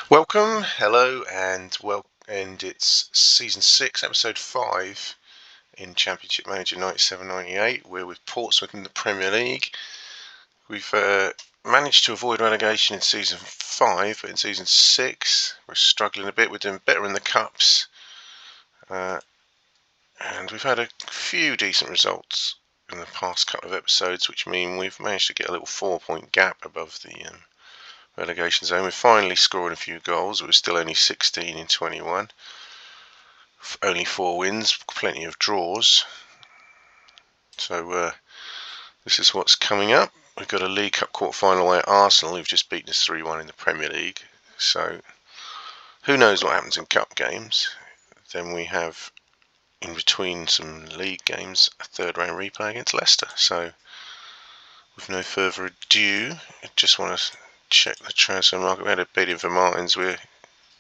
Welcome, hello, and it's season 6, episode 5 in Championship Manager 97-98. We're with Portsmouth in the Premier League. We've managed to avoid relegation in season 5, but in season 6 we're struggling a bit. We're doing better in the cups, and we've had a few decent results in the past couple of episodes, which mean we've managed to get a little 4-point gap above the relegation zone. We're finally scoring a few goals. We're still only 16 in 21. Only 4 wins, plenty of draws. So this is what's coming up. We've got a League Cup quarter-final away at Arsenal, who've just beaten us 3-1 in the Premier League. So who knows what happens in cup games. Then we have, in between some league games, a third-round replay against Leicester. So with no further ado, I just want to check the transfer market. We had a bidding for Martins. We're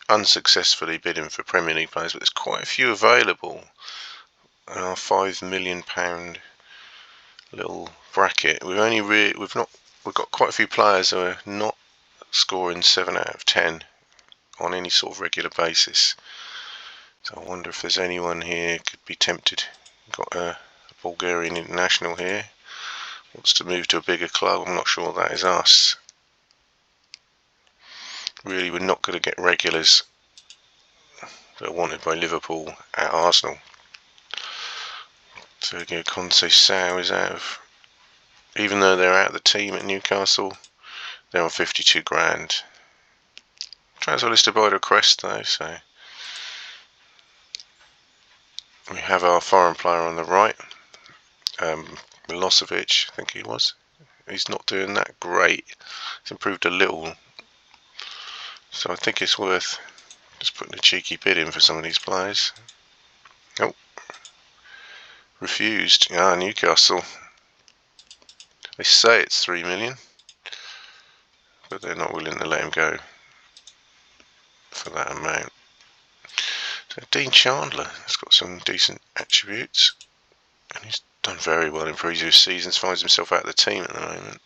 unsuccessfully bidding for Premier League players, but there's quite a few available in our £5 million little bracket. We've got quite a few players who are not scoring 7 out of 10 on any sort of regular basis. So I wonder if there's anyone here could be tempted. We've got a Bulgarian international here, wants to move to a bigger club. I'm not sure that is us. Really, we're not going to get regulars that are wanted by Liverpool at Arsenal. So again, Conceição is out of, even though they're out of the team at Newcastle, they're on 52 grand. Transfer listed by request though, so we have our foreign player on the right, Milosevic, I think he was. He's not doing that great. He's improved a little, so I think it's worth just putting a cheeky bid in for some of these players. Oh, refused. Newcastle. They say it's 3 million, but they're not willing to let him go for that amount. So Dean Chandler has got some decent attributes, and he's done very well in previous seasons. Finds himself out of the team at the moment.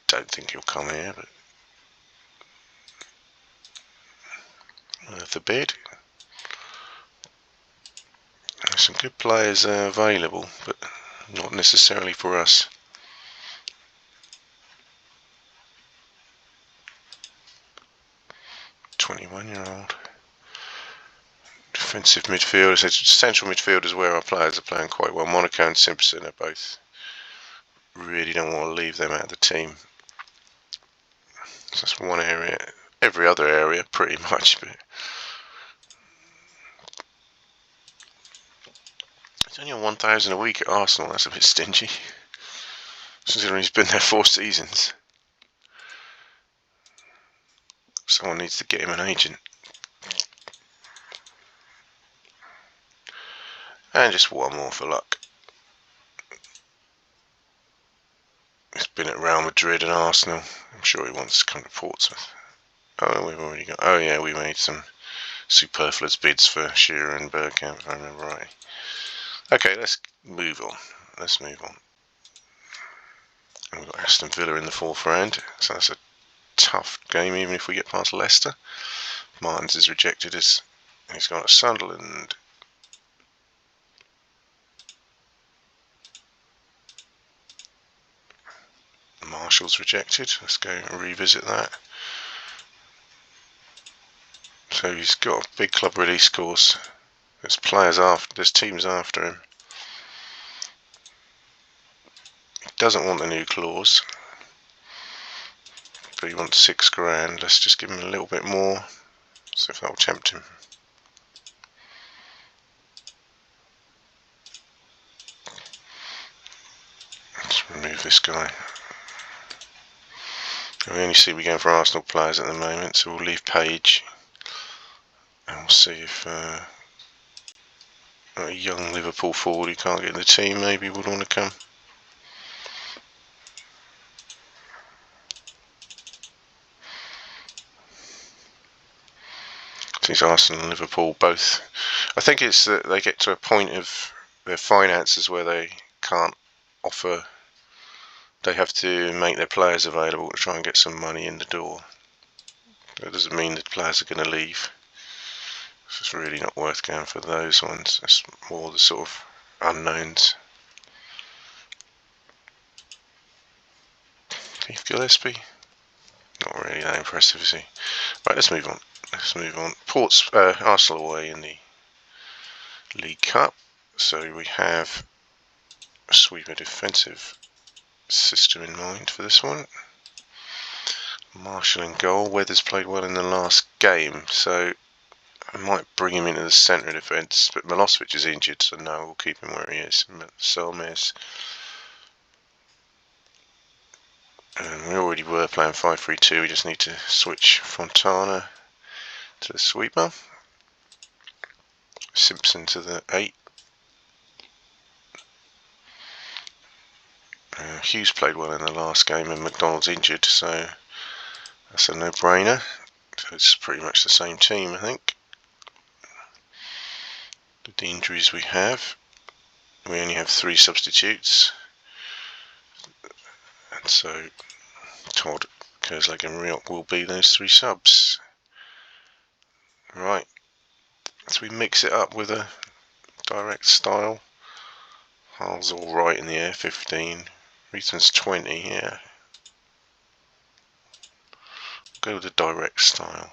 Don't think he'll come here, but worth a bid. There's some good players available, but not necessarily for us. "21-year-old defensive midfielders, central midfielders, where our players are playing quite well. Monaco and Simpson are both. Really don't want to leave them out of the team. So that's one area. Every other area, pretty much, but it's only on 1,000 a week at Arsenal. That's a bit stingy, considering he's been there 4 seasons. Someone needs to get him an agent. And just one more for luck. He's been at Real Madrid and Arsenal. I'm sure he wants to come to Portsmouth. Oh, we've already got. Oh yeah, we made some superfluous bids for Shearer and Bergkamp, if I remember right. Okay, let's move on. And we've got Aston Villa in the 4th round, so that's a tough game, even if we get past Leicester. Martins is rejected as he's gone to Sunderland. Marshall's rejected. Let's go and revisit that. So he's got a big club release course. There's teams after him. He doesn't want the new clause, but he wants 6 grand. Let's just give him a little bit more, see if that will tempt him. Let's remove this guy. We only see we're going for Arsenal players at the moment, so we'll leave Page and we'll see if a young Liverpool forward who can't get in the team maybe would want to come. Since Arsenal and Liverpool both, I think it's that they get to a point of their finances where they can't offer. They have to make their players available to try and get some money in the door. That doesn't mean that players are going to leave. It's just really not worth going for those ones. That's more the sort of unknowns. Keith Gillespie, not really that impressive, is he? Right, let's move on. Arsenal away in the League Cup. So we have a sweeper defensive system in mind for this one. Marshall in goal. Weathers played well in the last game, so I might bring him into the centre of defence, but Milosevic is injured, so no, we'll keep him where he is. Selmes. And we already were playing 5-3-2, we just need to switch Fontana to the sweeper. Simpson to the 8. Hughes played well in the last game and McDonald's injured, so that's a no-brainer. So it's pretty much the same team, I think. The injuries we have, we only have 3 substitutes, and so Todd, Kerslake and Riot will be those 3 subs. Right, so we mix it up with a direct style. Hull's alright in the air, 15. Reason's 20, yeah. Go with the direct style.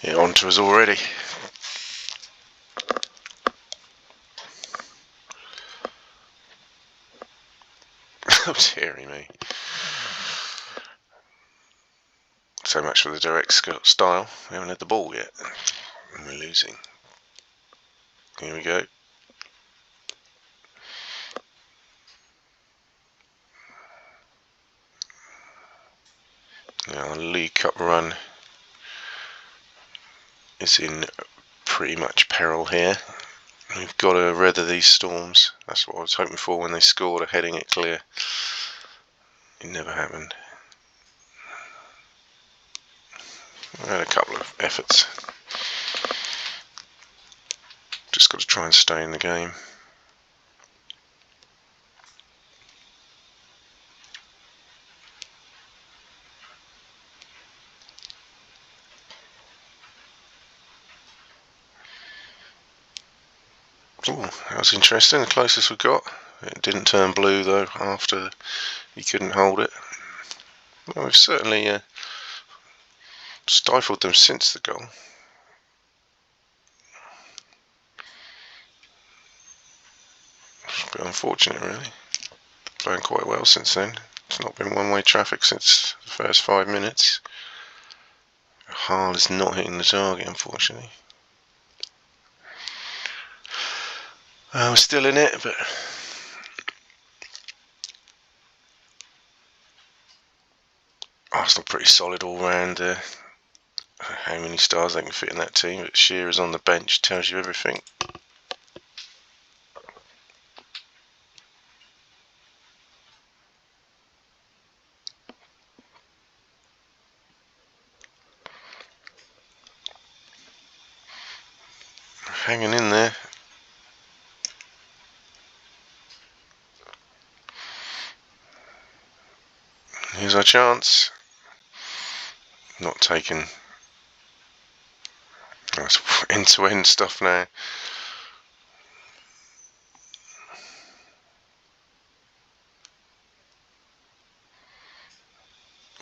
Yeah, on to us already. Oh, dearie me. So much for the direct style. We haven't had the ball yet. And we're losing. Here we go. Now, the League Cup run is in pretty much peril here. We've got to weather these storms. That's what I was hoping for when they scored, heading it clear. It never happened. We had a couple of efforts. Just got to try and stay in the game. Ooh, that was interesting. The closest we got. It didn't turn blue though after he couldn't hold it. Well, we've certainly stifled them since the goal. It's a bit unfortunate, really. Playing quite well since then. It's not been one-way traffic since the first 5 minutes. Hull is not hitting the target, unfortunately. We're still in it, but Arsenal pretty solid all round. How many stars they can fit in that team? But Shearer's on the bench, tells you everything. Hanging in there. Here's our chance. Not taken. That's end-to-end stuff now.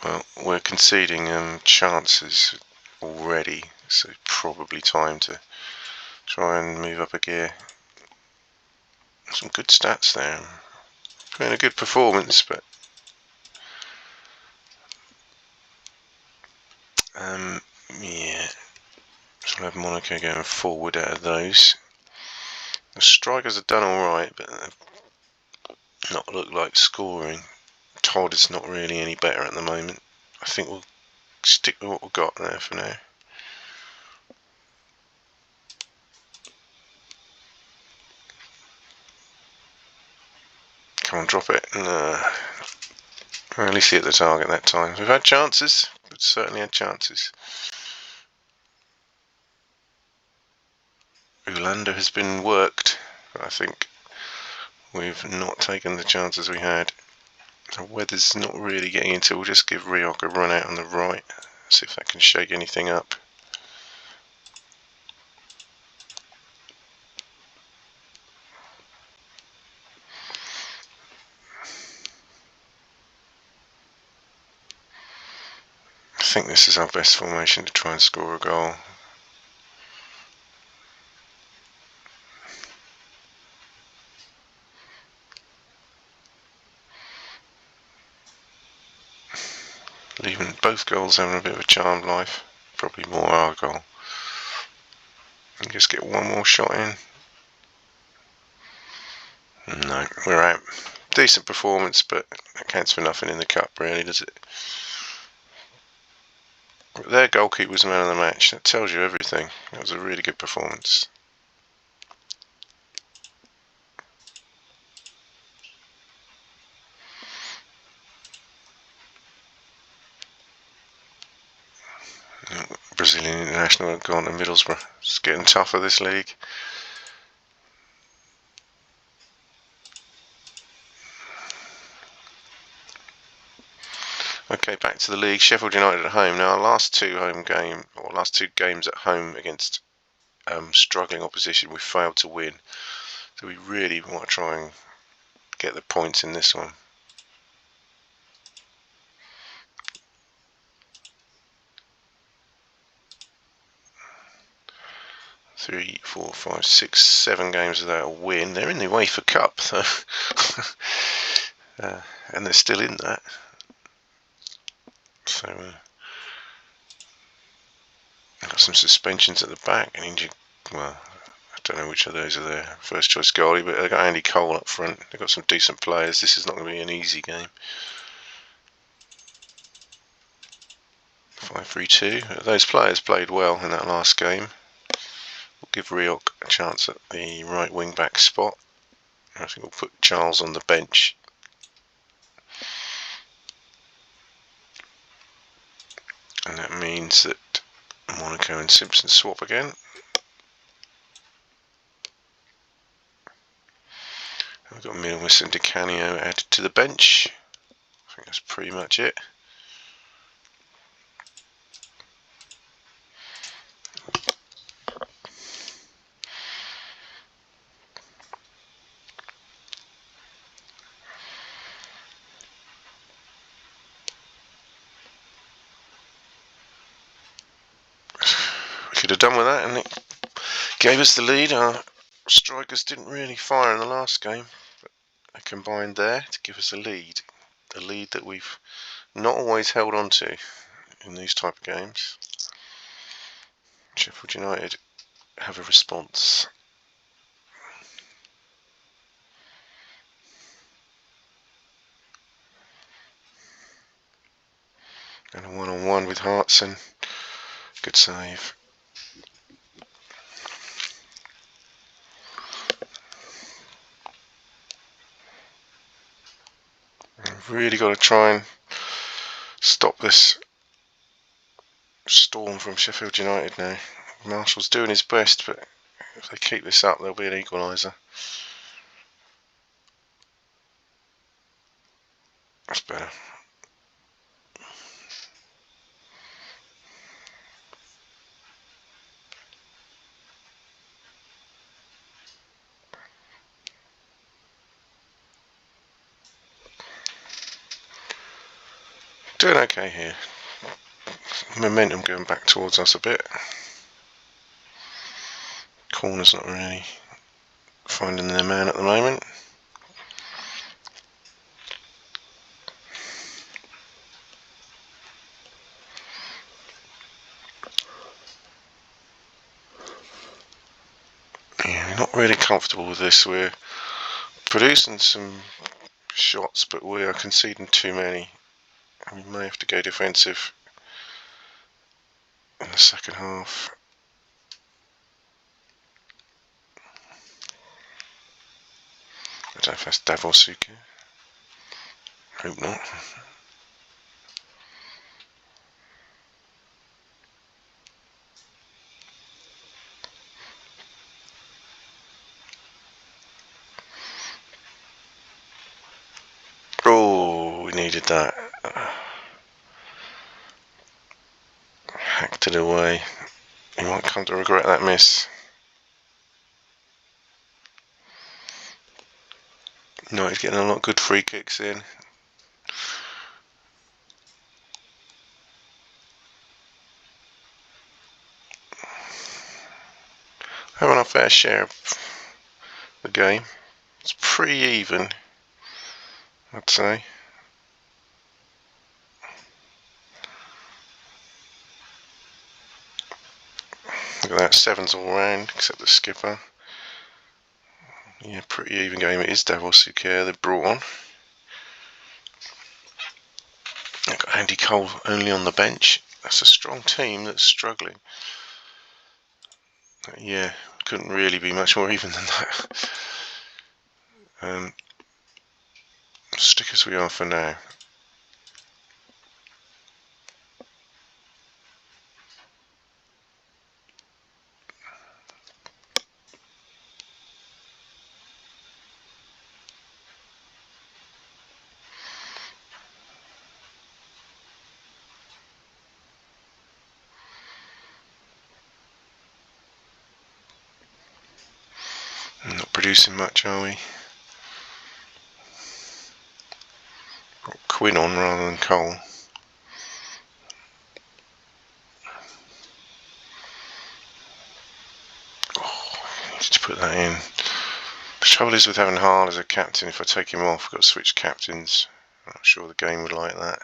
Well, we're conceding chances already, so probably time to try and move up a gear. Some good stats there. Been a good performance, but yeah. So we'll have Monaco going forward out of those. The strikers have done alright, but they've not looked like scoring. Todd is not really any better at the moment. I think we'll stick with what we've got there for now. Come on, drop it. No. At least hit the target that time. We've had chances. We've certainly had chances. Ulander has been worked, but I think we've not taken the chances we had. The weather's not really getting into. We'll just give Rioch a run out on the right, see if that can shake anything up. I think this is our best formation to try and score a goal. Leaving both goals having a bit of a charmed life. Probably more our goal. And just get one more shot in. No, we're out. Decent performance, but that counts for nothing in the cup, really, does it? But their goalkeeper was man of the match. That tells you everything. That was a really good performance. Brazilian international have gone to Middlesbrough. It's getting tougher, this league. Okay, back to the league. Sheffield United at home. Now, our last two games at home against struggling opposition, we failed to win. So we really want to try and get the points in this one. Three, 4, 5, 6, 7 games without a win. They're in the UEFA Cup, though. And they're still in that. So got some suspensions at the back. And injured, well, I don't know which of those are their first choice goalie, but they've got Andy Cole up front. They've got some decent players. This is not going to be an easy game. 5-3-2. Those players played well in that last game. We'll give Rioch a chance at the right wing back spot. I think we'll put Charles on the bench. And that means that Monaco and Simpson swap again. We've got Milmus and Di Canio added to the bench. I think that's pretty much it. We could have done with that, and it gave us the lead. Our strikers didn't really fire in the last game, but they combined there to give us a lead that we've not always held on to in these type of games. Sheffield United have a response. And a one-on-one with Hartson. Good save. We've really got to try and stop this storm from Sheffield United now. Marshall's doing his best, but if they keep this up, there'll be an equaliser. That's better. Doing okay here. Momentum going back towards us a bit. Corner's not really finding their man at the moment. Yeah, not really comfortable with this. We're producing some shots, but we are conceding too many. We may have to go defensive in the second half. I don't know if that's Davosuke. Hope not. Oh, we needed that. Hacked it away. He might come to regret that miss. No, he's getting a lot of good free kicks in. Having our fair share of the game. It's pretty even, I'd say. Look at that, 7s all round, except the skipper. Yeah, pretty even game. It is Davos Suker they've brought on. I've got Andy Cole only on the bench. That's a strong team that's struggling. Yeah, couldn't really be much more even than that. Stick as we are for now. Not producing much, are we? Got Quinn on rather than Cole. Oh, I needed to put that in. The trouble is with having Hall as a captain, if I take him off, I've got to switch captains. I'm not sure the game would like that.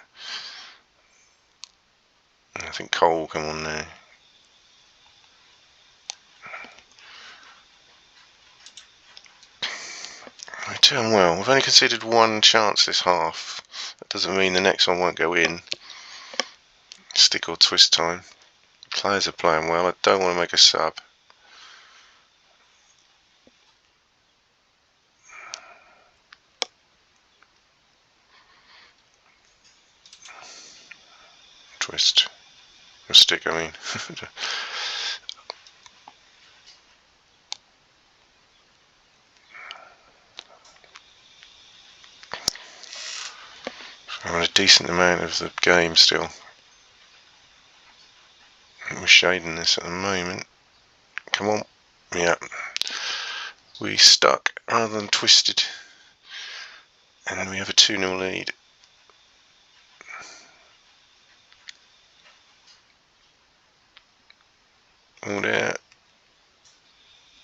I think Cole will come on now. We're doing well. We've only conceded one chance this half. That doesn't mean the next one won't go in. Stick or twist time. The players are playing well. I don't want to make a sub. Twist. Or stick, I mean. I'm on a decent amount of the game still. We're shading this at the moment. Come on. Yeah. We stuck rather than twisted. And we have a 2-0 lead. All there.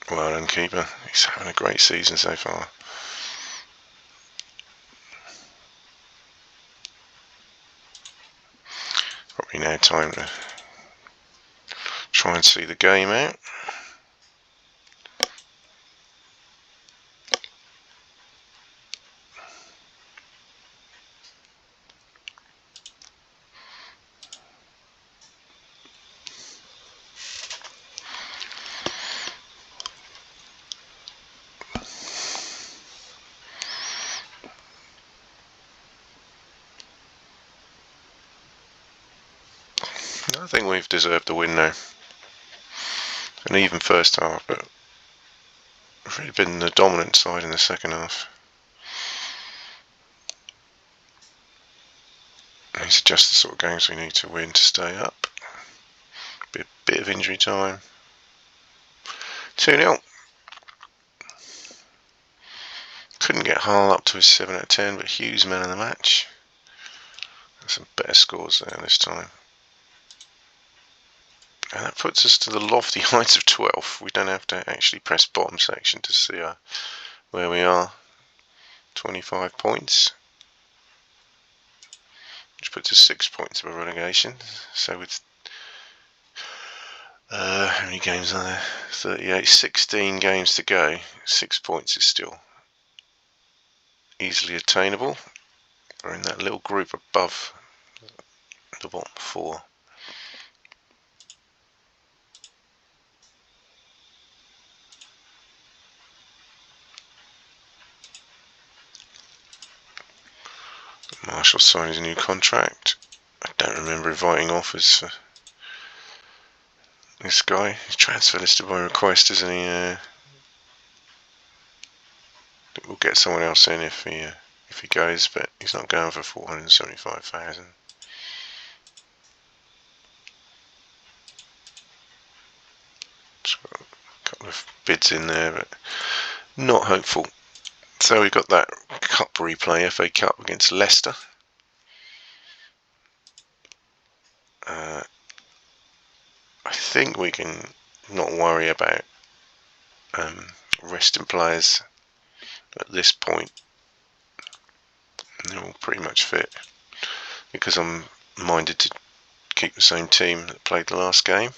Well done, keeper. He's having a great season so far. Probably now time to try and see the game out. I think we've deserved the win now. An even first half, but we've really been the dominant side in the second half. These are just the sort of games we need to win to stay up. Bit of injury time. 2-0. Couldn't get Hull up to his 7 out of 10, but Hughes man of the match. Some better scores there this time. And that puts us to the lofty heights of 12. We don't have to actually press bottom section to see where we are. 25 points. Which puts us 6 points above relegation. So with how many games are there? 38, 16 games to go. 6 points is still easily attainable. We're in that little group above the bottom 4. Marshall signed his new contract. I don't remember inviting offers for this guy. He's transfer listed by request, isn't he? We'll get someone else in if he if he goes, but he's not going for 475,000. Got a couple of bids in there, but not hopeful. So we've got that cup replay, FA Cup against Leicester. I think we can not worry about resting players at this point. They're all pretty much fit, because I'm minded to keep the same team that played the last game.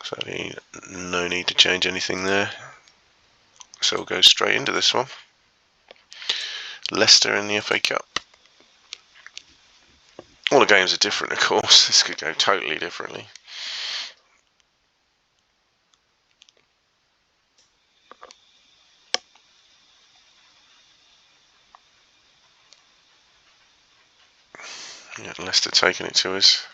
So no need to change anything there. So we'll go straight into this one. Leicester in the FA Cup. All the games are different, of course. This could go totally differently. Yeah, Leicester taking it to us.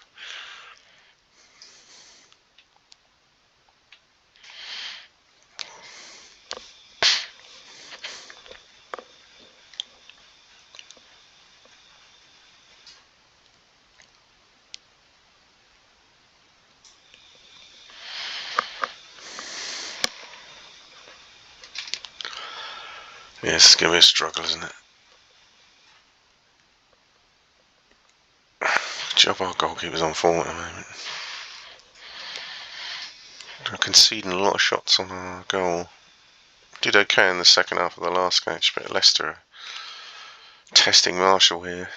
Yeah, it's going to be a struggle, isn't it? Job our goalkeeper's on form at the moment. We're conceding a lot of shots on our goal. Did okay in the second half of the last game, but Leicester testing Marshall here.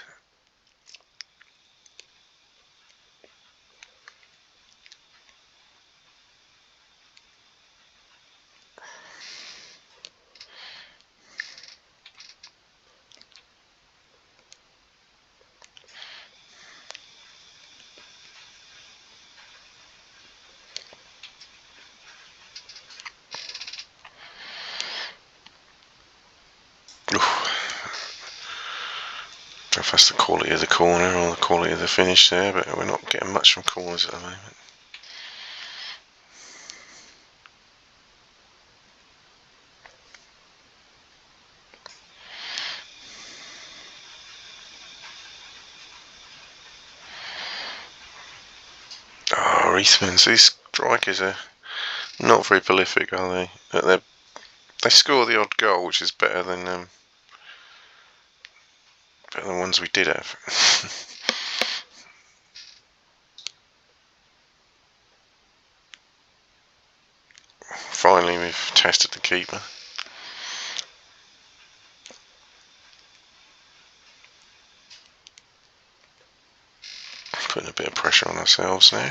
I don't know if that's the quality of the corner or the quality of the finish there, but we're not getting much from corners at the moment. Oh, Reithmans, these strikers are not very prolific, are they? They score the odd goal, which is better than the ones we did have. Finally, we've tested the keeper. Putting a bit of pressure on ourselves now.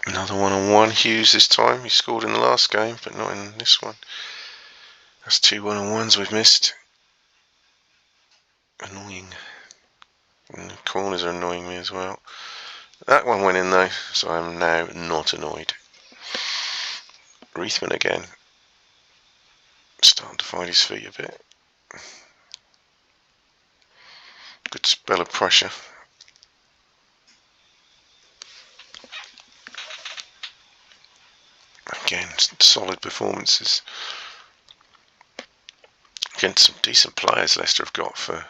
Another one-on-one. Hughes this time. He scored in the last game, but not in this one. That's 2 one-on-ones we've missed. Annoying. And the corners are annoying me as well. That one went in though, so I'm now not annoyed. Reithman again. Starting to find his feet a bit. Good spell of pressure. Again, solid performances against some decent players Leicester have got for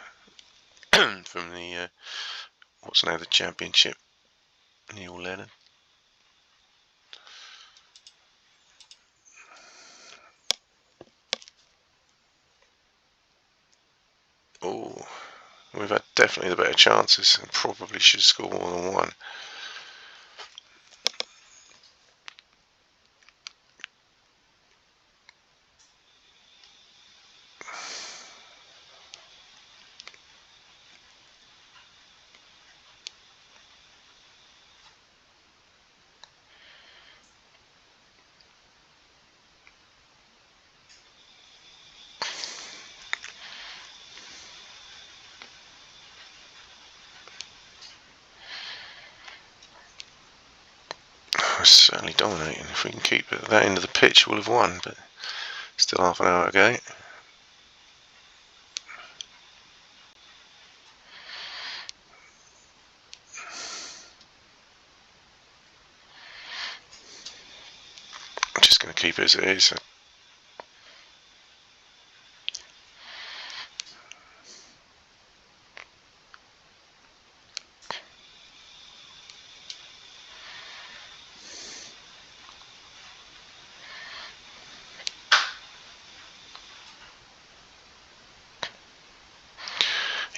from the what's now the Championship. Neil Lennon. Oh, we've had definitely the better chances and probably should score more than one. We're certainly dominating. If we can keep it at that end of the pitch, we'll have won, but still half an hour to go. just going to keep it as it is.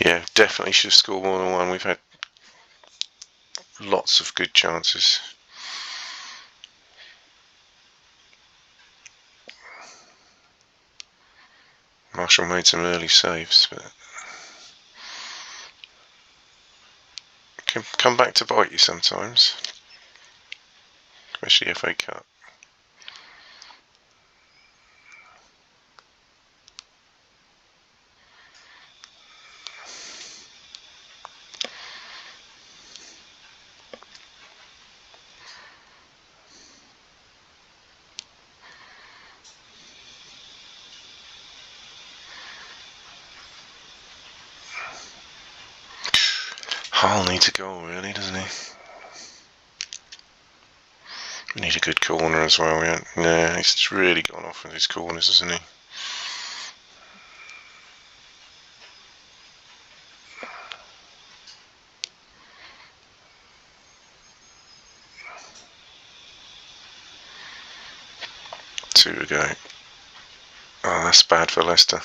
Yeah, definitely should have scored more than one. We've had lots of good chances. Marshall made some early saves, but can come back to bite you sometimes, especially FA Cup. Hull needs a goal, really, doesn't he? We need a good corner as well. Yeah, he's really gone off with his corners, hasn't he? Two to go. Oh, that's bad for Leicester.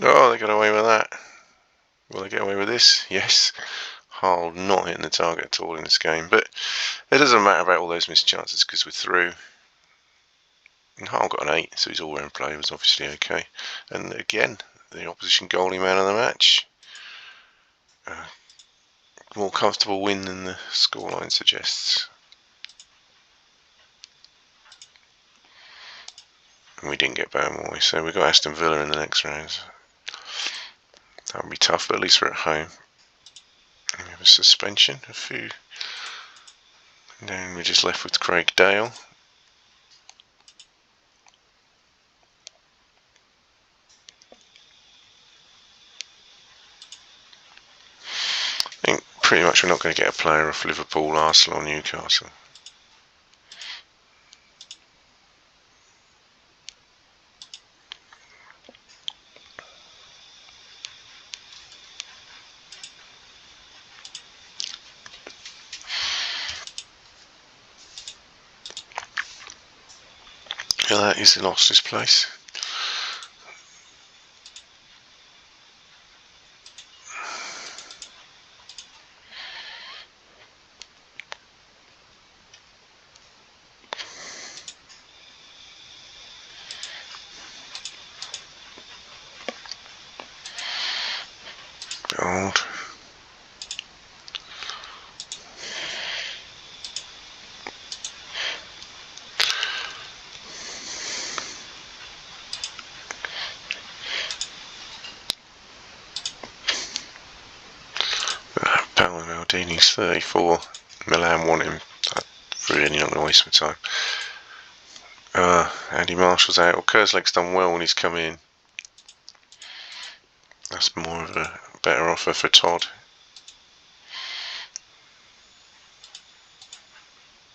Oh, they got away with that. Will they get away with this? Yes. Hull not hitting the target at all in this game, but it doesn't matter about all those missed chances because we're through. And Hull got an 8, so his all-round play was obviously okay. And again, the opposition goalie man of the match. More comfortable win than the scoreline suggests. And we didn't get Bowmoy, so we've got Aston Villa in the next round. That would be tough, but at least we're at home. And we have a suspension, a few. And then we're just left with Craig Dale. I think pretty much we're not going to get a player off Liverpool, Arsenal or Newcastle. Yeah, that is lost his place. Old. Maldini's 34. Milan want him. I'm really not going to waste my time. Andy Marshall's out. Well, Kerslake's done well when he's come in. That's more of a better offer for Todd.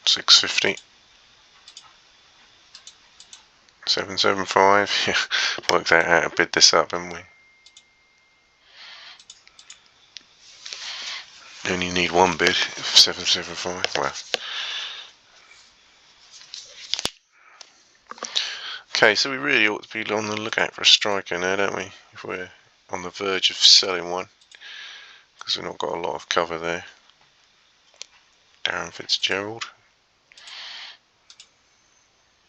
650. 775. Yeah, worked out how to bid this up, haven't we? You only need one bid. 775. Well. Okay, so we really ought to be on the lookout for a striker now, don't we? If we're on the verge of selling one, because we've not got a lot of cover there. Darren Fitzgerald.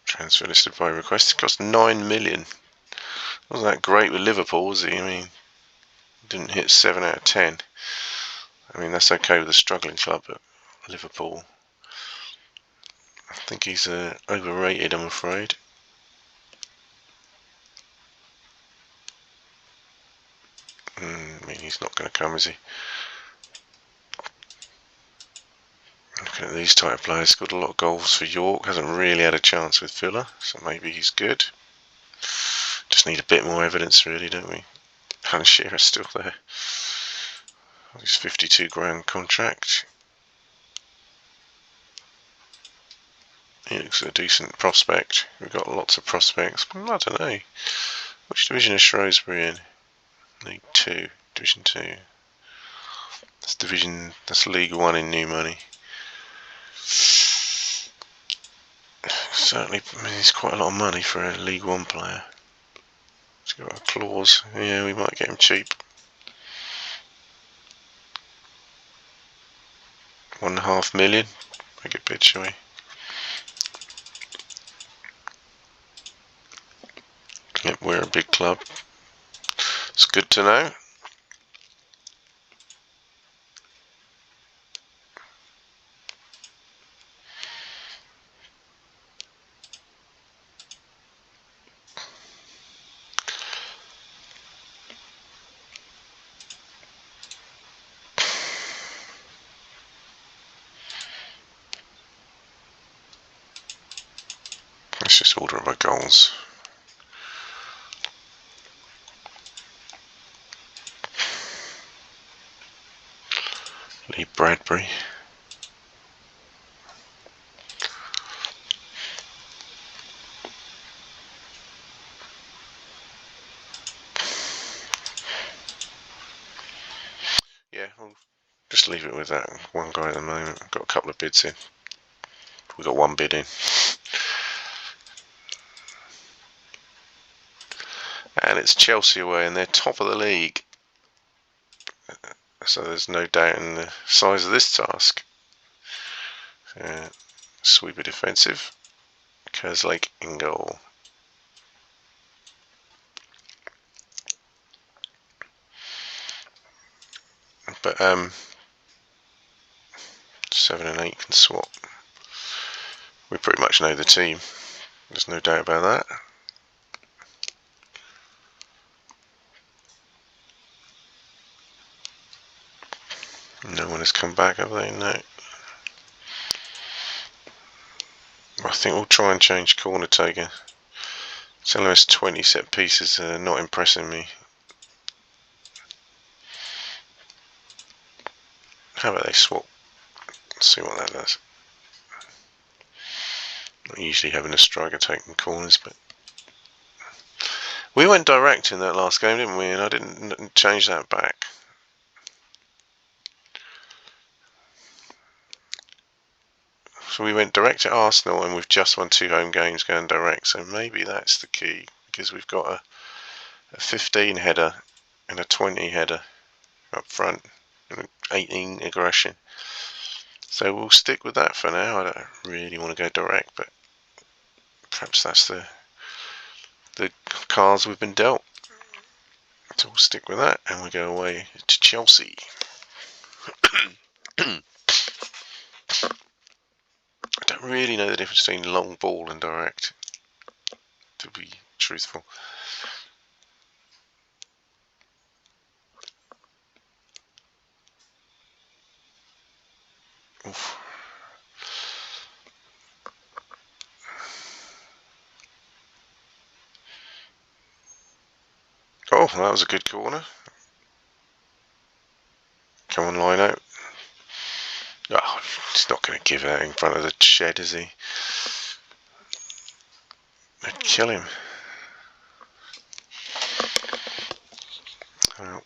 Transfer listed by request. It cost 9 million. Wasn't that great with Liverpool, was he? I mean, didn't hit 7 out of 10. I mean, that's okay with a struggling club, but Liverpool, I think he's overrated, I'm afraid. I mean, he's not going to come, is he? Looking at these type of players, he's got a lot of goals for York, hasn't really had a chance with Villa, so maybe he's good. Just need a bit more evidence, really, don't we? Alan Shearer's still there. His 52 grand contract. He looks a decent prospect. We've got lots of prospects. I don't know. Which division is Shrewsbury in? League 2, Division 2. That's League 1 in new money. Certainly, I mean, it's quite a lot of money for a League 1 player. Let's go a clause. Yeah, we might get him cheap. 1.5 million. Make it bid, shall we? Yep, we're a big club. It's good to know. Let's just order our goals. Lee Bradbury. Yeah, we'll just leave it with that one guy at the moment. I've got a couple of bids in. We've got one bid in. And it's Chelsea away, and they're top of the league. So there's no doubt in the size of this task. Sweeper defensive. Kerslake in goal. But 7 and 8 can swap. We pretty much know the team. There's no doubt about that. No one has come back, have they? No. I think we'll try and change corner taker. Telling us 20 set pieces are not impressing me. How about they swap? Let's see what that does. Not usually having a striker taking corners, but we went direct in that last game, didn't we? And I didn't change that back. So we went direct at Arsenal, and we've just won 2 home games going direct. So maybe that's the key, because we've got a 15 header and a 20 header up front and an 18 aggression. So we'll stick with that for now. I don't really want to go direct, but perhaps that's the cards we've been dealt. So we'll stick with that, and we go away to Chelsea. I don't really know the difference between long ball and direct, to be truthful. Oof. Oh, that was a good corner. Come on, line out. Oh, he's not going to give that in front of the shed, is he? They'd kill him. Oh.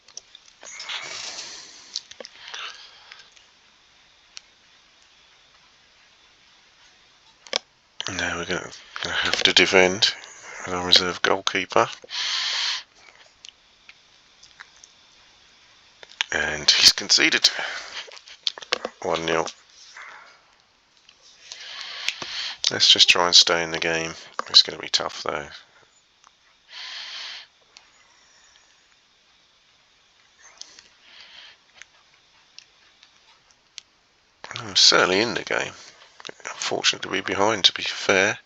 Now we're going to have to defend with our reserve goalkeeper. And he's conceded. 1-0. Let's just try and stay in the game. It's going to be tough though. I'm certainly in the game. Unfortunate to be behind, to be fair.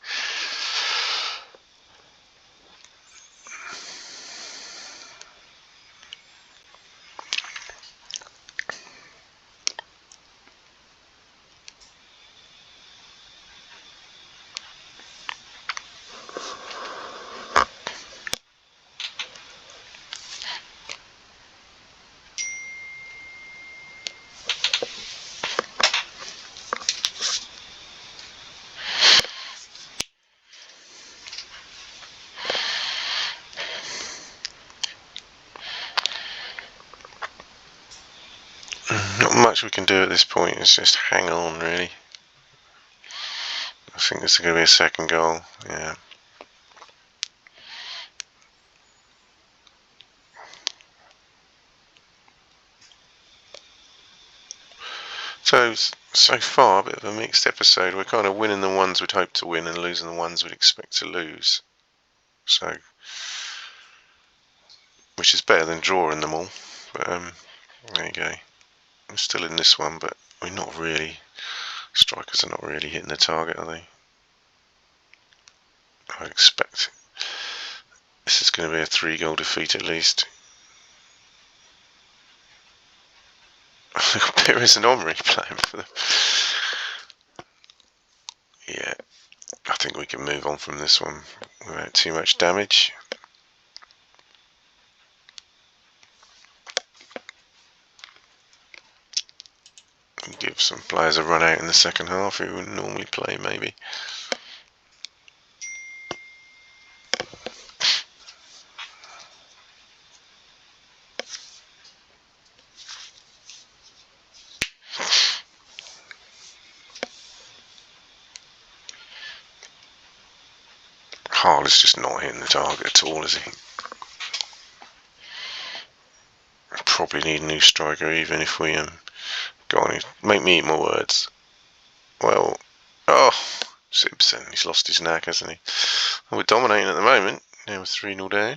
Not much we can do at this point. It's just hang on, really. I think this is going to be a second goal. Yeah. So far, a bit of a mixed episode. We're kind of winning the ones we'd hope to win and losing the ones we'd expect to lose. So, which is better than drawing them all. But there you go. We're still in this one, but we're not really. Strikers are not really hitting the target, are they? I expect this is going to be a 3-goal defeat at least. There is an Omri playing for them. Yeah, I think we can move on from this one without too much damage. Give some players a run out in the second half who wouldn't normally play, maybe. Harl is just not hitting the target at all, is he? Probably need a new striker, even if we go on. Make me eat my words. Well, oh, Simpson, he's lost his knack, hasn't he? Well, we're dominating at the moment. Now we're 3-0 down.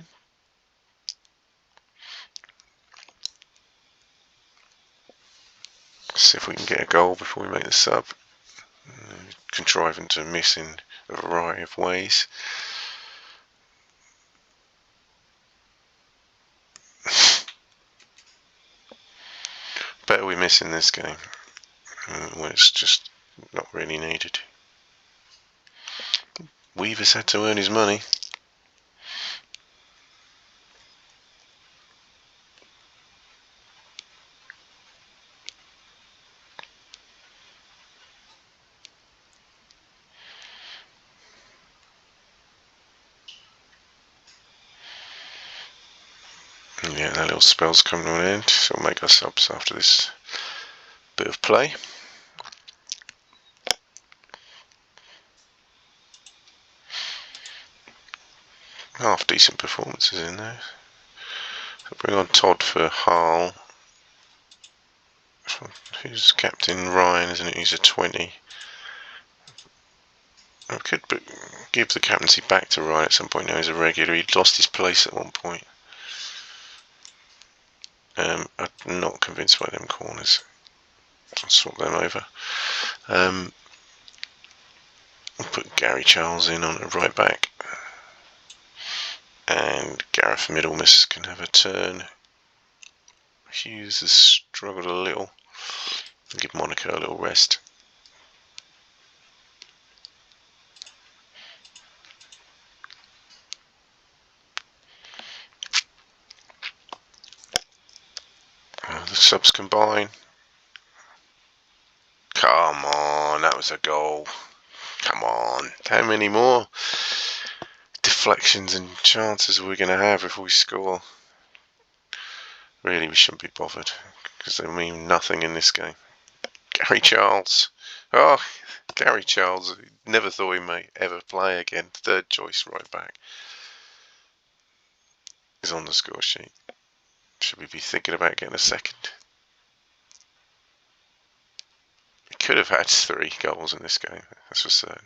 See if we can get a goal before we make the sub. Contriving to miss in a variety of ways. Better we miss in this game when it's just not really needed. Weaver's had to earn his money. Yeah, that little spell's coming to an end, so we'll make our subs after this bit of play. Half decent performances in there. So bring on Todd for Harl. Who's Captain Ryan, isn't it? He's a 20. I could give the captaincy back to Ryan at some point. Now he's a regular. He'd lost his place at one point. I'm not convinced by them corners. I'll swap them over. I'll put Gary Charles in on the right back. And Gareth Middlemiss can have a turn. Hughes has struggled a little. I'll give Monica a little rest. The subs combine. Come on, that was a goal. Come on, how many more deflections and chances are we going to have if we score? Really, we shouldn't be bothered because they mean nothing in this game. Gary Charles. Oh, Gary Charles. Never thought he might ever play again. Third choice right back. Is on the score sheet. Should we be thinking about getting a second? We could have had 3 goals in this game, that's for certain.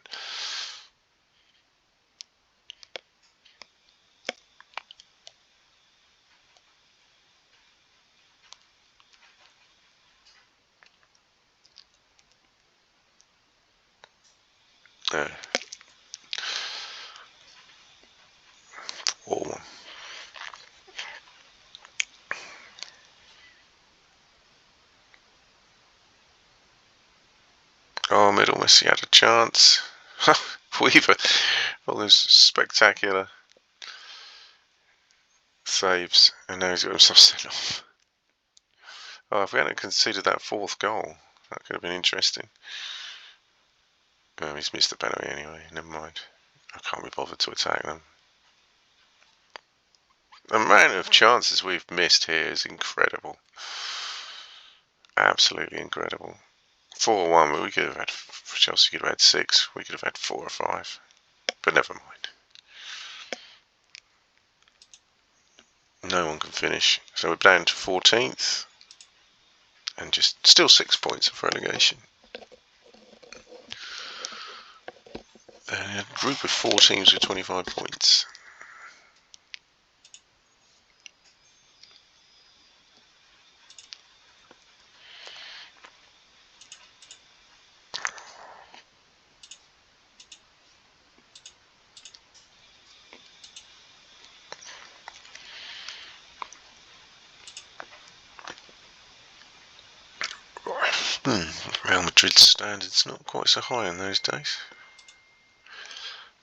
Yeah. 4-1. Oh, Middlemiss, he had a chance. Weaver, all those spectacular saves, and now he's got himself sent off. Oh, if we hadn't conceded that 4th goal, that could have been interesting. Oh, he's missed the penalty anyway, never mind. I can't be bothered to attack them. The amount of chances we've missed here is incredible. Absolutely incredible. 4-1, but we could have had, Chelsea could have had 6, we could have had 4 or 5, but never mind. No one can finish, so we're down to 14th, and just still 6 points of relegation. A group of 4 teams with 25 points. Real Madrid's standards not quite so high in those days.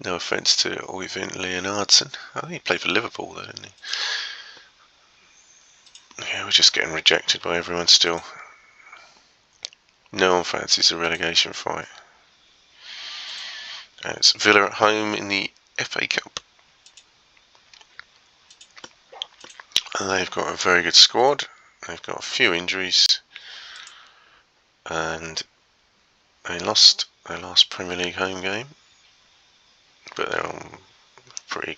No offence to Øyvind Leonardsen. I think he played for Liverpool though, didn't he? Yeah, we're just getting rejected by everyone still. No one fancies a relegation fight. And it's Villa at home in the FA Cup. And they've got a very good squad. They've got a few injuries. And they lost their last Premier League home game. But they're on pretty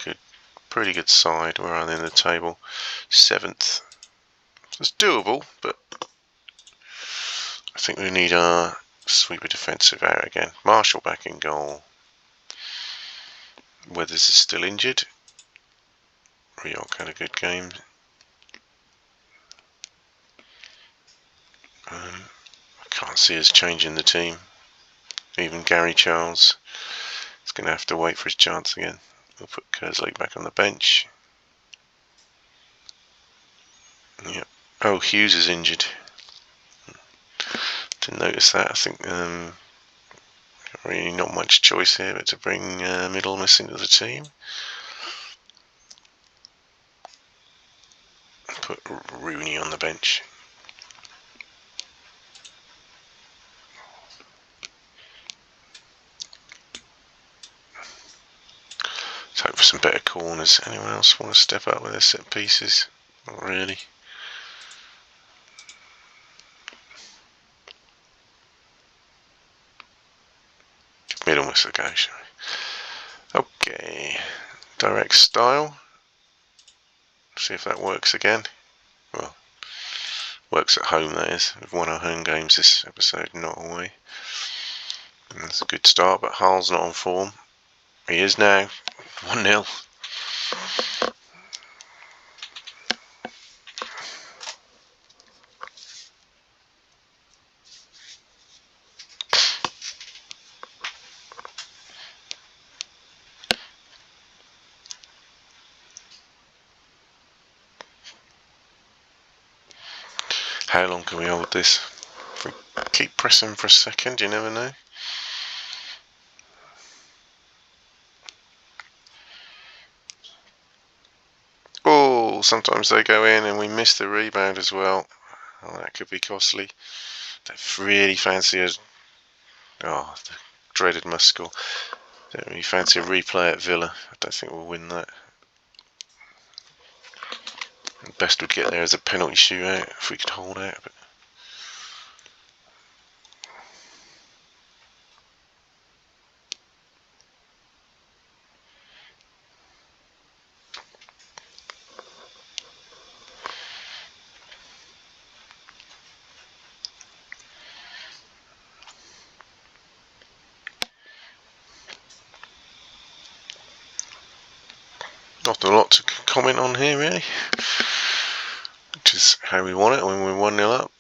good side. Where are they in the table? 7th. It's doable, but I think we need our sweeper defensive out again. Marshall back in goal. Weathers is still injured. Rioch had a good game. I can't see us changing the team. Even Gary Charles is going to have to wait for his chance again. We'll put Kerslake back on the bench. Yep. Oh, Hughes is injured. Didn't notice that. I think really not much choice here but to bring Middlemiss into the team. Put Rooney on the bench. Let's hope for some better corners. Anyone else want to step up with their set pieces? Not really. Middlemiss a go, shall we? Okay. Direct style. See if that works again. Well, works at home, that is. We've won our home games this episode, not away. And that's a good start, but Hull's not on form. He is now. 1-0. How long can we hold this? If we keep pressing for a second, you never know. Oh, sometimes they go in and we miss the rebound as well. Oh, that could be costly. Don't really fancy a... Oh, the dreaded must score. Don't really fancy a replay at Villa. I don't think we'll win that. Best would get there as a penalty shootout if we could hold out. But not a lot to comment on here, really. Which is how we want it when we're 1-0 up.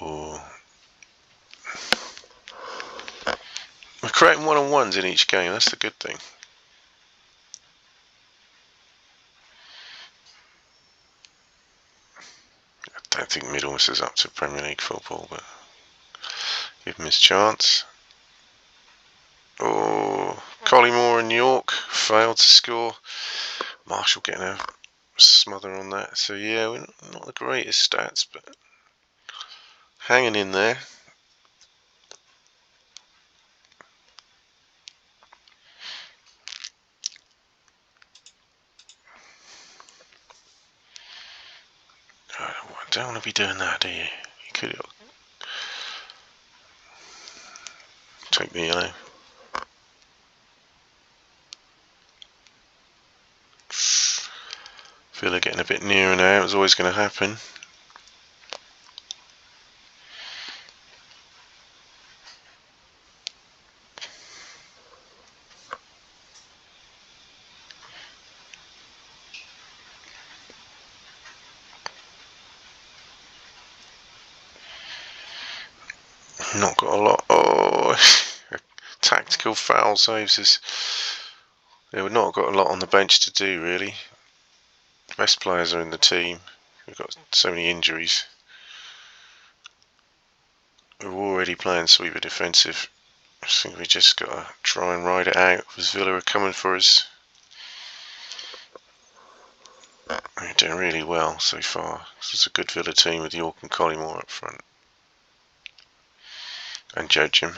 Oh. We're creating one-on-ones in each game, that's the good thing. I don't think Middlemiss is up to Premier League football, but give him his chance. Oh, Collymore and York failed to score. Marshall getting a smother on that. So yeah, we're not the greatest stats, but hanging in there. Don't want to be doing that, do you? You could take the yellow. Feel they're getting a bit nearer now. It was always going to happen. Not got a lot. Oh, tactical foul saves us. Yeah, we've not got a lot on the bench to do, really. Best players are in the team. We've got so many injuries. We're already playing sweeper defensive. I think we just got to try and ride it out because Villa are coming for us. We're doing really well so far. This is a good Villa team with York and Collymore up front. And Joachim.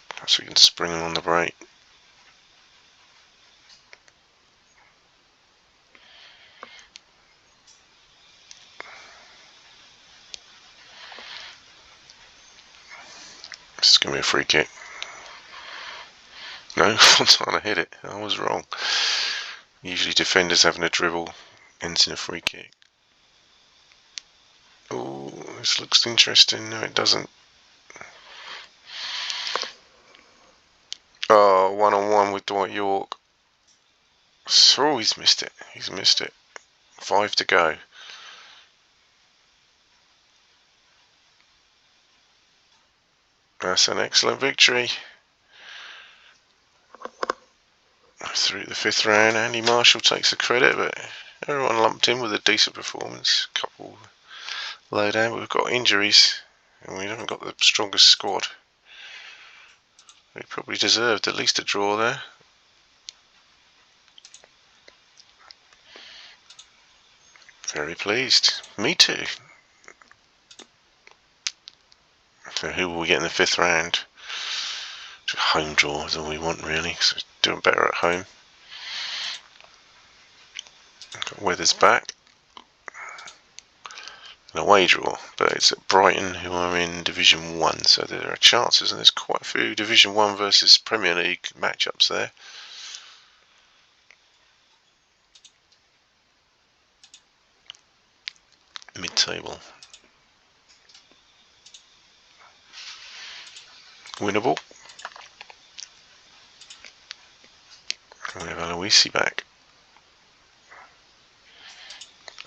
Perhaps we can spring them on the break. This is going to be a free kick. No, Fontana hit it. I was wrong. Usually defenders having a dribble ends in a free kick. Oh, this looks interesting. No, it doesn't. Oh, 1-on-1 with Dwight York. Oh, he's missed it. He's missed it. 5 to go. That's an excellent victory. Through the 5th round, Andy Marshall takes the credit, but everyone lumped in with a decent performance. Couple low down, but we've got injuries and we haven't got the strongest squad. We probably deserved at least a draw there. Very pleased. Me too. So who will we get in the 5th round? Home draw is all we want, really, so doing better at home. Got Weathers back. An away draw, but it's at Brighton, who are in Division 1, so there are chances, and there's quite a few Division 1 versus Premier League matchups there. Mid-table. Winnable. We have Aloisi back.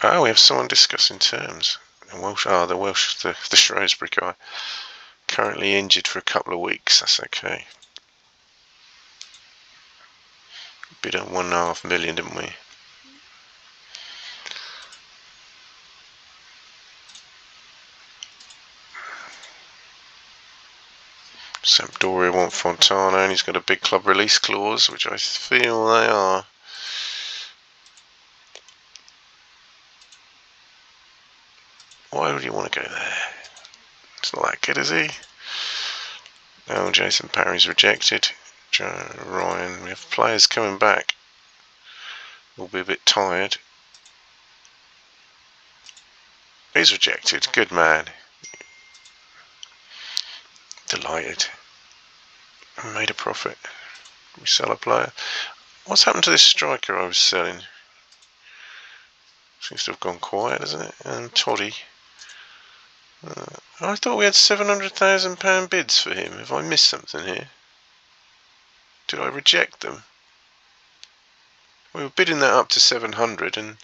Oh, we have someone discussing terms. The Welsh, the Shrewsbury guy. Currently injured for a couple of weeks. That's okay. Bid on 1.5 million, didn't we? Sampdoria want Fontana, and he's got a big club release clause, which I feel they are. Why would you want to go there? It's not that good, is he? Oh, Jason Parry's rejected. Ryan, we have players coming back. We'll be a bit tired. He's rejected. Good man. Delighted. We made a profit. We sell a player. What's happened to this striker I was selling? Seems to have gone quiet, hasn't it? And Toddy. I thought we had £700,000 bids for him. Have I missed something here? Did I reject them? We were bidding that up to 700, and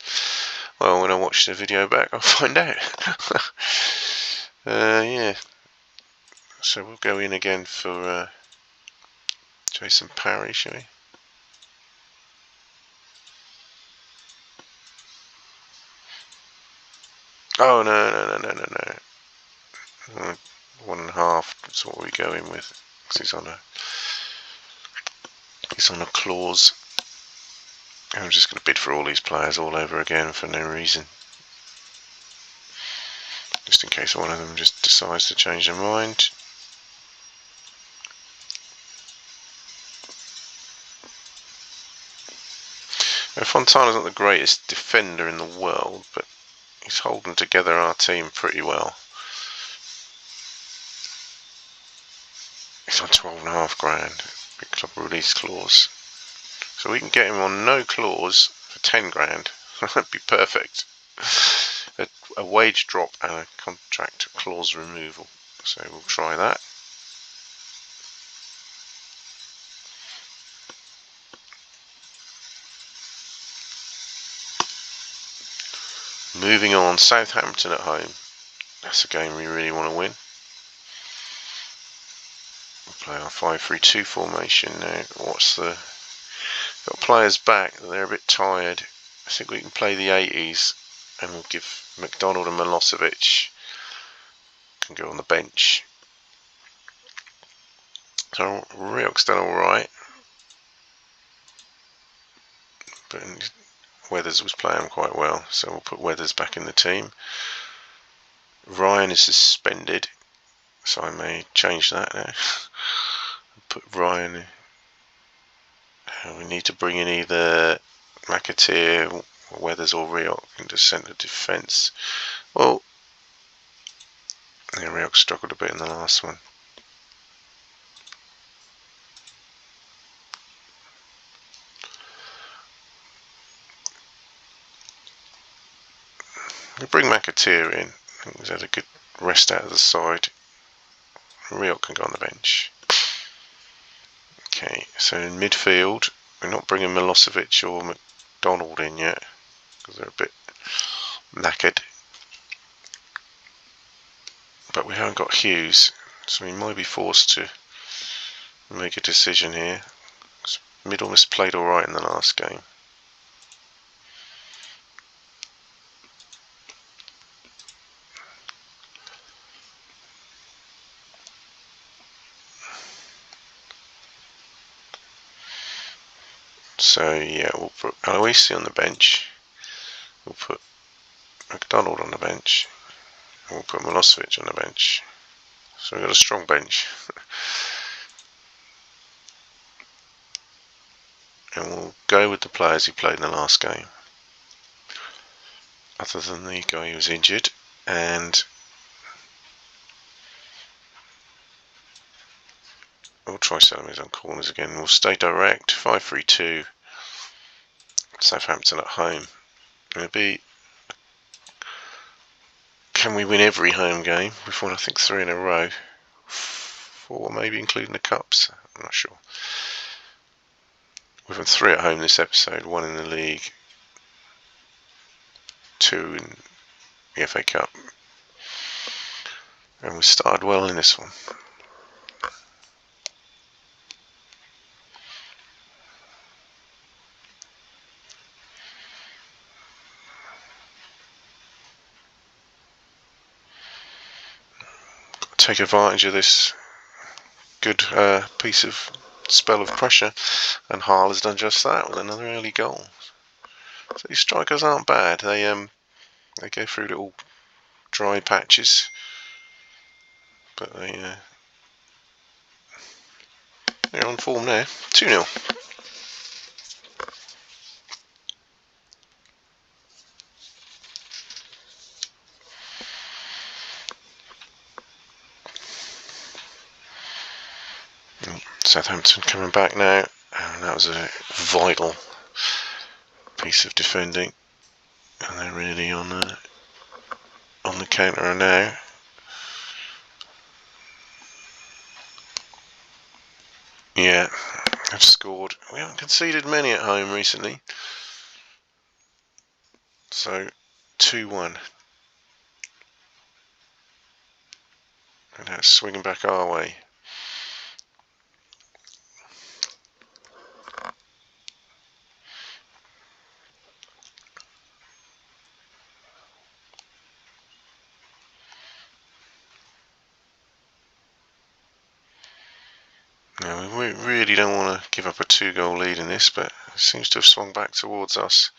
well, when I watch the video back, I'll find out. Yeah. So we'll go in again for Jason Parry, shall we? Oh, no. 1.5. That's what we go in with. He's on a clause. I'm just going to bid for all these players all over again for no reason. Just in case one of them just decides to change their mind. Now, Fontana's not the greatest defender in the world, but he's holding together our team pretty well. He's on 12.5 grand, big club release clause. So we can get him on no clause for 10 grand. That'd be perfect. A wage drop and a contract clause removal. So we'll try that. Moving on, Southampton at home. That's a game we really want to win. We'll play our 5-3-2 formation now. Got players back, they're a bit tired. I think we can play the 80s and we'll give McDonald and Milosevic can go on the bench. So Rioch's done alright. But Weathers was playing quite well, so we'll put Weathers back in the team. Ryan is suspended, so I may change that now. Put Ryan. We need to bring in either McAteer, Weathers or Rioch into centre defence. Well, yeah, Rioch struggled a bit in the last one. We'll bring McAteer in. I think he's had a good rest out of the side. Rioch can go on the bench. Okay, so in midfield, we're not bringing Milosevic or McDonald in yet because they're a bit knackered. But we haven't got Hughes, so we might be forced to make a decision here. Middlemiss played alright in the last game. So yeah, we'll put Aloisi on the bench. We'll put McDonald on the bench. We'll put Milosevic on the bench. So we've got a strong bench. And we'll go with the players who played in the last game. Other than the guy who was injured. And we'll try Salamis on corners again. We'll stay direct. 5-3-2. Southampton at home. It'll be. Can we win every home game? We've won, I think, 3 in a row. 4, maybe including the cups. I'm not sure. We've won 3 at home this episode. 1 in the league. 2 in the FA Cup. And we started well in this one. Take advantage of this good piece of spell of pressure, and Hall has done just that with another early goal. So these strikers aren't bad. They go through little dry patches, but they're on form now. 2-0. Southampton coming back now, and that was a vital piece of defending, and they're really on the counter now. Yeah, they've scored. We haven't conceded many at home recently, so 2-1. And now it's swinging back our way. Now, we really don't want to give up a 2-goal lead in this, but it seems to have swung back towards us.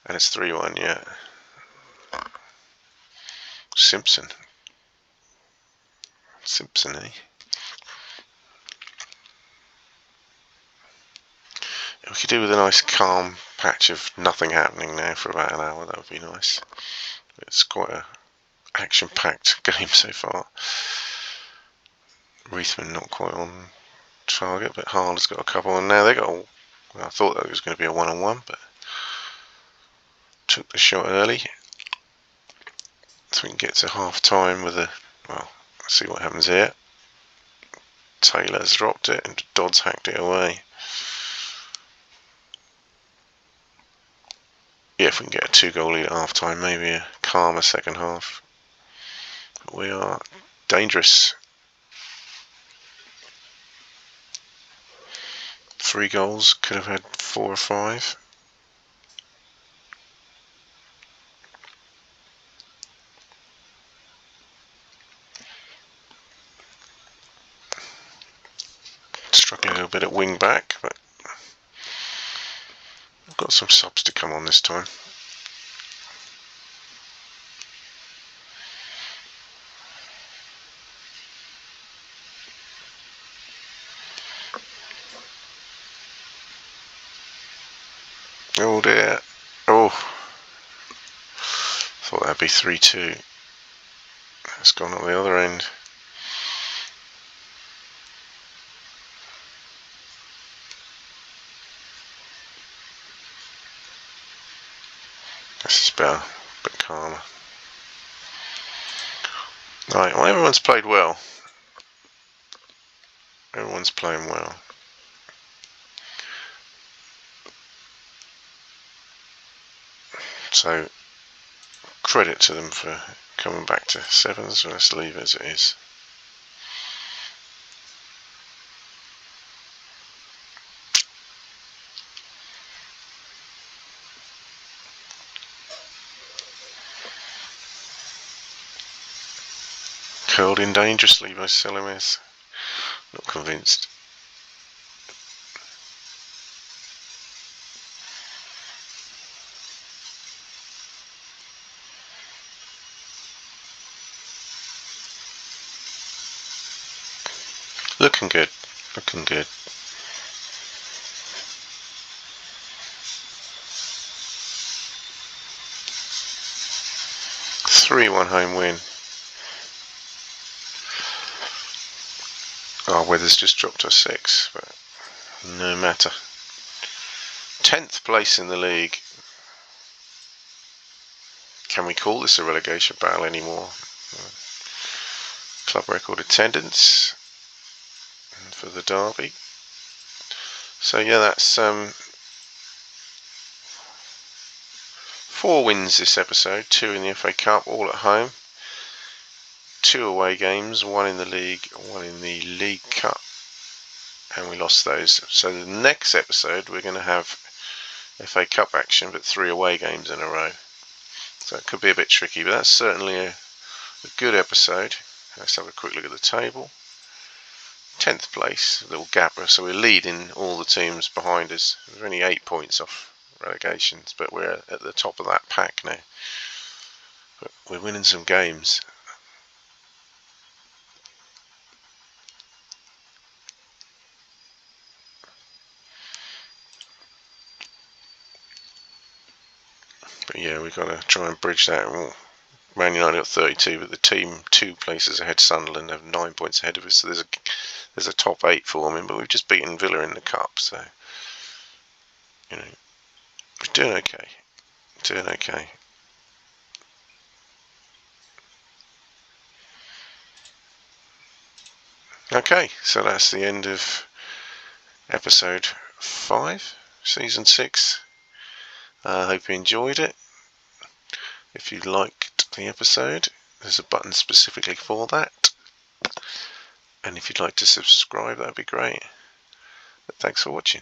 And it's 3-1, yeah. Simpson, eh? We could do with a nice calm patch of nothing happening now for about an hour. That would be nice. It's quite a action-packed game so far. Reithman not quite on target, but Harler's got a couple on now. They got well, I thought that was going to be a one-on-one, but took the shot early. So we can get to half-time with a, well, let's see what happens here. Taylor's dropped it and Dodd's hacked it away. Yeah, if we can get a 2-goal lead at half-time, maybe a calmer second half. But we are dangerous. 3 goals, could have had 4 or 5. Struggling a little bit at wing back, but I've got some subs to come on this time. Oh dear. Oh. Thought that'd be 3-2. That's gone on the other end. This is better, a bit calmer. Right, well, everyone's played well. Everyone's playing well. So, credit to them for coming back to 7s, so let's leave it as it is. Curled in dangerously by Selemes. Not convinced. Looking good. Looking good. (3-1) home win. Our weather's just dropped to 6, but no matter. 10th place in the league. Can we call this a relegation battle anymore? Club record attendance for the derby. So yeah, that's 4 wins this episode, 2 in the FA Cup, all at home. 2 away games, 1 in the league, 1 in the League Cup, and we lost those. So the next episode we're going to have FA Cup action, but 3 away games in a row. So it could be a bit tricky, but that's certainly a good episode. Let's have a quick look at the table. 10th place, a little gap, so we're leading all the teams behind us. We're only 8 points off relegations, but we're at the top of that pack now. But we're winning some games. But yeah, we've got to try and bridge that. Man United got 32, but the team 2 places ahead, Sunderland, have 9 points ahead of us. So there's a top 8 forming, but we've just beaten Villa in the cup. So you know, we're doing okay. Doing okay. Okay, so that's the end of episode 5, season 6. I hope you enjoyed it. If you liked the episode, there's a button specifically for that. And if you'd like to subscribe, that'd be great. But thanks for watching.